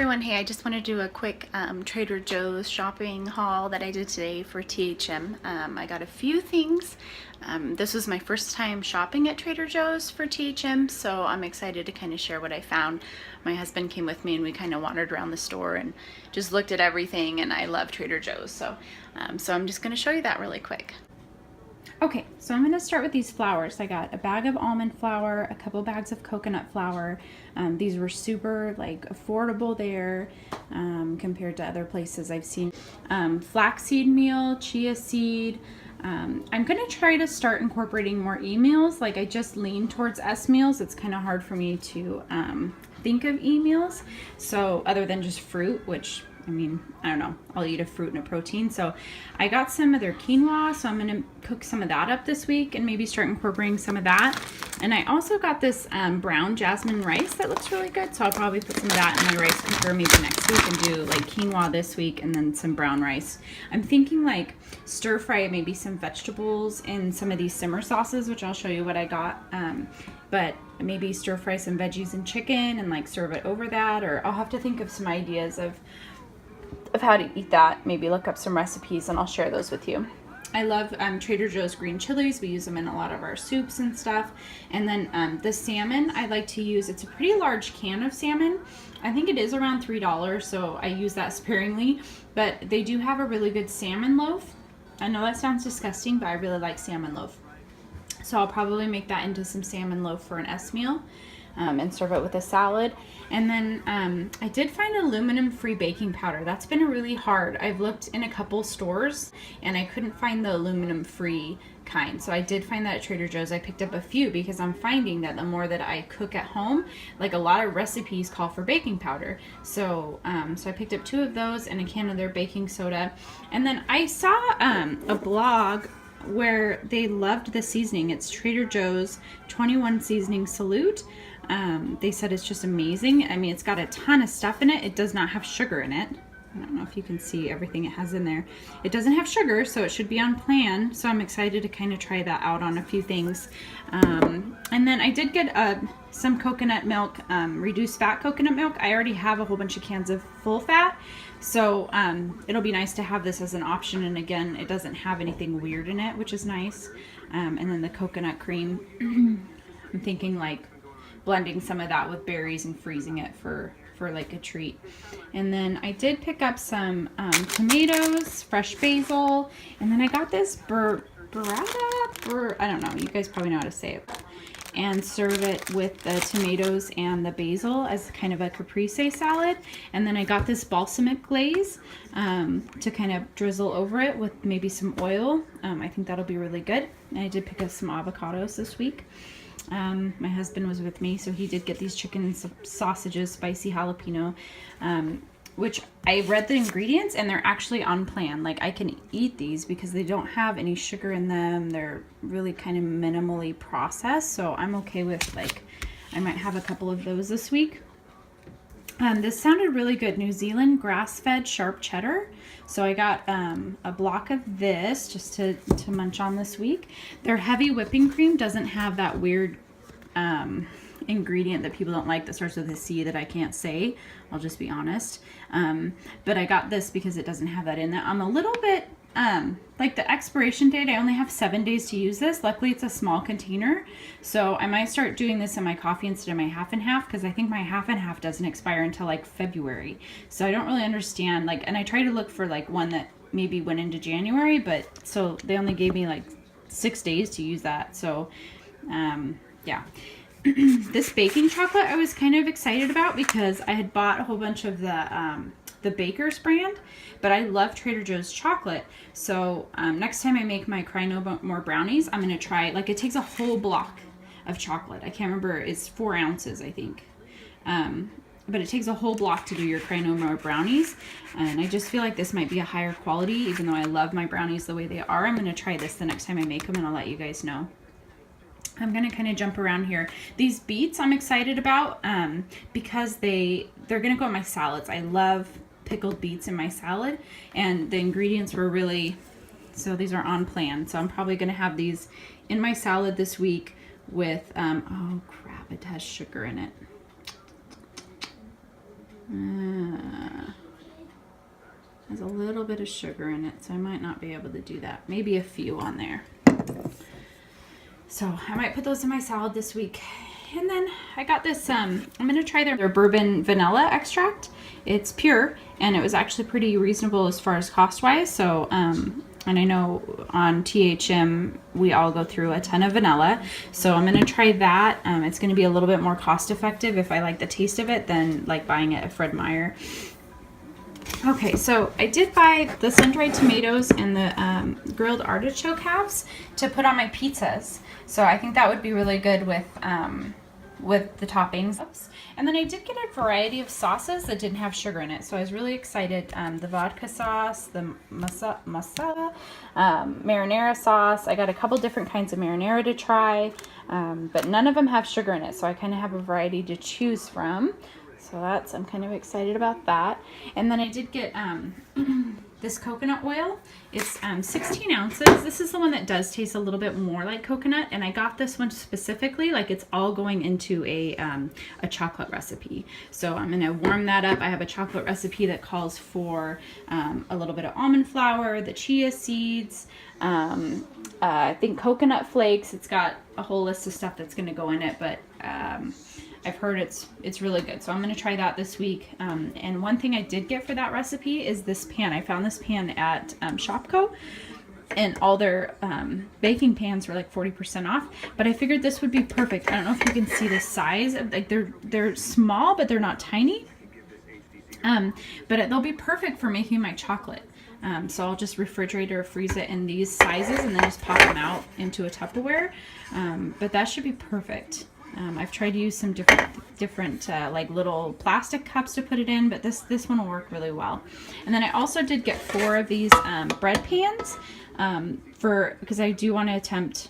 everyone. Hey, I just want to do a quick Trader Joe's shopping haul that I did today for THM. I got a few things. This was my first time shopping at Trader Joe's for THM, so I'm excited to kind of share what I found. My husband came with me and we kind of wandered around the store and just looked at everything, and I love Trader Joe's, so I'm just going to show you that really quick. Okay, so I'm going to start with these flowers. I got a bag of almond flour, a couple bags of coconut flour. These were super affordable there compared to other places I've seen. Flaxseed meal, chia seed. I'm going to try to start incorporating more e-meals. I just lean towards S-meals. It's kind of hard for me to think of e-meals. So other than just fruit, which I don't know, I'll eat a fruit and a protein. So I got some of their quinoa, so I'm going to cook some of that up this week and maybe start incorporating some of that. And I also got this brown jasmine rice that looks really good, so I'll probably put some of that in my rice cooker maybe next week and do quinoa this week and then some brown rice. I'm thinking stir fry maybe some vegetables in some of these simmer sauces, which I'll show you what I got. But maybe stir fry some veggies and chicken and serve it over that, or I'll have to think of some ideas of how to eat that. Maybe look up some recipes and I'll share those with you. I love Trader Joe's green chilies. We use them in a lot of our soups and stuff. And then the salmon I like to use, it's a pretty large can of salmon. I think it is around $3, so I use that sparingly. But they do have a really good salmon loaf. I know that sounds disgusting, but I really like salmon loaf. So I'll probably make that into some salmon loaf for an S meal. And serve it with a salad. And then I did find aluminum-free baking powder. That's been really hard. I've looked in a couple stores and I couldn't find the aluminum-free kind. So I did find that at Trader Joe's. I picked up a few because I'm finding that the more that I cook at home, a lot of recipes call for baking powder. So I picked up 2 of those and a can of their baking soda. And then I saw a blog where they loved the seasoning. It's Trader Joe's 21 Seasoning Salute. They said it's just amazing. It's got a ton of stuff in it. It does not have sugar in it. I don't know if you can see everything it has in there. It doesn't have sugar, so it should be on plan. So I'm excited to kind of try that out on a few things. And then I did get some coconut milk, reduced fat coconut milk. I already have a whole bunch of cans of full fat. So it'll be nice to have this as an option. And again, it doesn't have anything weird in it, which is nice. And then the coconut cream, I'm thinking blending some of that with berries and freezing it for a treat. And then I did pick up some tomatoes, fresh basil, and then I got this burrata, I don't know, you guys probably know how to say it, and serve it with the tomatoes and the basil as kind of a caprese salad. And then I got this balsamic glaze to kind of drizzle over it with maybe some oil. I think that'll be really good. And I did pick up some avocados this week. My husband was with me, so he did get these chicken sausages, spicy jalapeno, which I read the ingredients and they're actually on plan. I can eat these because they don't have any sugar in them. They're really kind of minimally processed, so I'm okay with I might have a couple of those this week. This sounded really good. New Zealand grass-fed sharp cheddar. So I got a block of this just to munch on this week. Their heavy whipping cream doesn't have that weird ingredient that people don't like that starts with a C that I can't say. I'll just be honest. But I got this because it doesn't have that in it. I'm a little bit the expiration date, I only have 7 days to use this. Luckily it's a small container, so I might start doing this in my coffee instead of my half and half, because I think my half and half doesn't expire until February. So I don't really understand, and I try to look for one that maybe went into January, but so they only gave me 6 days to use that. So yeah. This baking chocolate I was kind of excited about because I had bought a whole bunch of the Baker's brand, but I love Trader Joe's chocolate. So next time I make my Cry No More brownies, I'm going to try, it takes a whole block of chocolate. I can't remember, it's 4 ounces, I think. But it takes a whole block to do your Cry No More brownies. And I just feel like this might be a higher quality, even though I love my brownies the way they are. I'm going to try this the next time I make them and I'll let you guys know. I'm going to kind of jump around here. These beets I'm excited about because they're going to go in my salads. I love pickled beets in my salad, and the ingredients were really, so these are on plan. So I'm probably going to have these in my salad this week with, oh crap, it has sugar in it. Has a little bit of sugar in it, so I might not be able to do that. Maybe a few on there. So I might put those in my salad this week. And then I got this, I'm going to try their bourbon vanilla extract. It's pure, and it was actually pretty reasonable as far as cost-wise. So, and I know on THM, we all go through a ton of vanilla. So I'm going to try that. It's going to be a little bit more cost-effective if I like the taste of it than like buying it at Fred Meyer. Okay, so I did buy the sun-dried tomatoes and the grilled artichoke halves to put on my pizzas. So I think that would be really good with the toppings. And then I did get a variety of sauces that didn't have sugar in it. So I was really excited. The vodka sauce, the masala, marinara sauce. I got a couple different kinds of marinara to try, but none of them have sugar in it. So I kind of have a variety to choose from. So I'm kind of excited about that. And then I did get this coconut oil. It's 16 ounces. This is the one that does taste a little bit more like coconut. And I got this one specifically, like it's all going into a chocolate recipe. So I'm going to warm that up. I have a chocolate recipe that calls for a little bit of almond flour, the chia seeds, I think coconut flakes. It's got a whole list of stuff that's going to go in it, but I've heard it's really good. So I'm going to try that this week. And one thing I did get for that recipe is this pan. I found this pan at Shopko, and all their baking pans were like 40% off. But I figured this would be perfect. I don't know if you can see the size. Like they're small, but they're not tiny. But they'll be perfect for making my chocolate. So I'll just refrigerate or freeze it in these sizes and then just pop them out into a Tupperware. But that should be perfect. I've tried to use some different like little plastic cups to put it in, but this one will work really well. And then I also did get 4 of these bread pans because I do want to attempt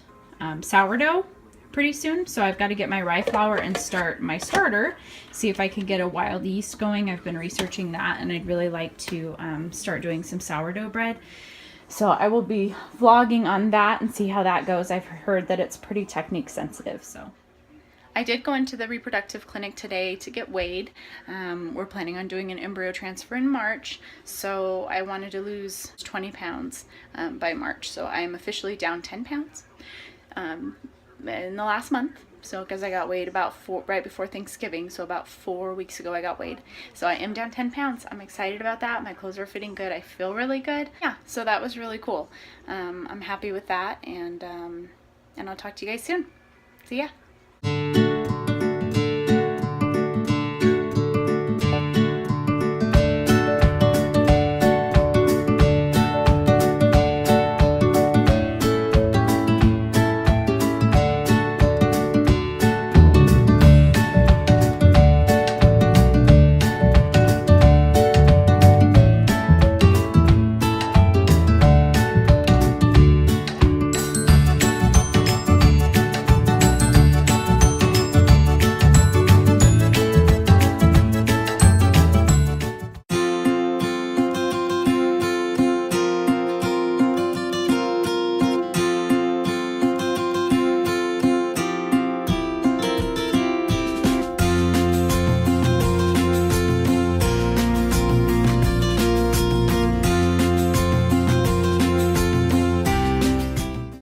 sourdough pretty soon. So I've got to get my rye flour and start my starter, see if I can get a wild yeast going. I've been researching that, and I'd really like to start doing some sourdough bread. So I will be vlogging on that and see how that goes. I've heard that it's pretty technique sensitive, so. I did go into the reproductive clinic today to get weighed. We're planning on doing an embryo transfer in March, so I wanted to lose 20 pounds by March. So I am officially down 10 pounds in the last month. So because I got weighed right before Thanksgiving, so about 4 weeks ago I got weighed. So I am down 10 pounds. I'm excited about that. My clothes are fitting good. I feel really good. Yeah, so that was really cool. I'm happy with that, and I'll talk to you guys soon. See ya.